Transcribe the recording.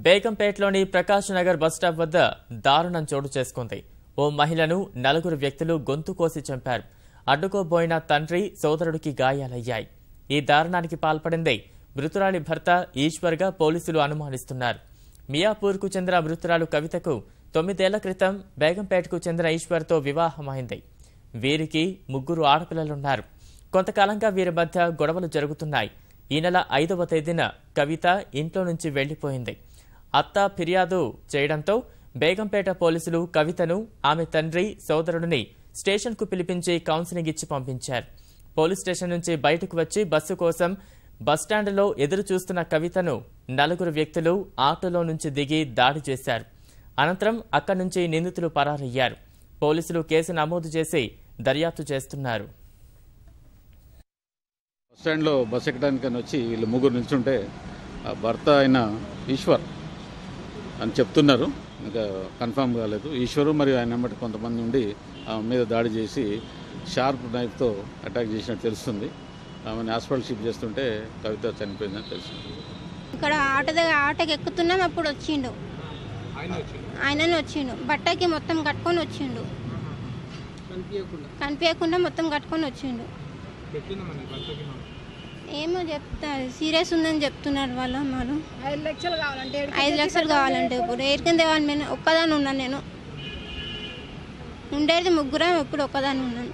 బేగంపేటలోని Prakash Nagar bus stop వద్ద దారుణం చోటు చేసుకుంది. ఓ మహిళను నలుగురు వ్యక్తులు గొంతు కోసి చంపారు. అడ్డుకోబోయిన తండ్రి సోదరుడికి గాయాలయ్యాయి. ఈ దారుణానికి పాల్పడింది మృతురాలి భర్త ఈశ్వర్గా పోలీసులు అనుమానిస్తున్నారు. మియాపూర్కు చెందిన మృతురాలు కవితకు 9 ఏళ్ల క్రితం బేగంపేటకు చెందిన ఈశ్వర్తో వివాహమైంది. వీరికి 3 ఆడపిల్లలున్నారు. కొంతకాలంగా వీరి మధ్య గొడవలు జరుగుతున్నాయి. ఈ నెల 5వ తేదీన కవిత ఇంట్లో నుంచి వెళ్లిపోయింది. అత్త ఫిర్యాదు చేయడంతో బేగంపేట పోలీసులు కవితను, ఆమె తండ్రి, సోదరుడిని స్టేషన్కు పిలిపించి కౌన్సిలింగ్ ఇచ్చి పంపించారు. పోలీస్ స్టేషన్ నుంచి బయటకు వచ్చి బస్సు కోసం బస్టాండ్లో ఎదురు చూస్తున్న కవితను నలుగురు వ్యక్తులు ఆటోలో నుంచి దిగి దాడి చేశారు. అనంతరం అక్కడి నుంచి నిందితులు పరారయ్యారు. పోలీసులు కేసు నమోదు చేసి దర్యాప్తు చేస్తున్నారు. బస్టాండ్లో బస్ ఎక్కడానికి వచ్చి వీళ్ళు 3 నిల్చుంటే భర్త అయిన ఈశ్వర్ అని చెప్తున్నారు. ఇంకా కన్ఫామ్ కాలేదు. ఈశ్వరు మరియు ఆయన బట్టి కొంతమంది ఉండి ఆమె మీద దాడి చేసి షార్ప్ నైఫ్తో అటాక్ చేసినట్టు తెలుస్తుంది. ఆమెను హాస్పిటల్ షిఫ్ట్ చేస్తుంటే కవిత చనిపోయిందని తెలుస్తుంది. ఇక్కడ ఆటోకి ఎక్కుతున్నాం, అప్పుడు వచ్చిండు, ఆయననే వచ్చిండు. బట్టకి మొత్తం కట్టుకొని వచ్చిండు, కనిపించకుండా మొత్తం కట్టుకొని వచ్చిండు. ఏమో చెప్తారు, సీరియస్ ఉందని చెప్తున్నారు వాళ్ళ అమ్మాలు. 5 లక్షలు కావాలంటే ఇప్పుడు ఏరికని తేవాలి. ఒక్కదాన్ని ఉన్నాను, నేను ఉండేది 3, ఎప్పుడు ఒక్కదాన్ని ఉన్నాను.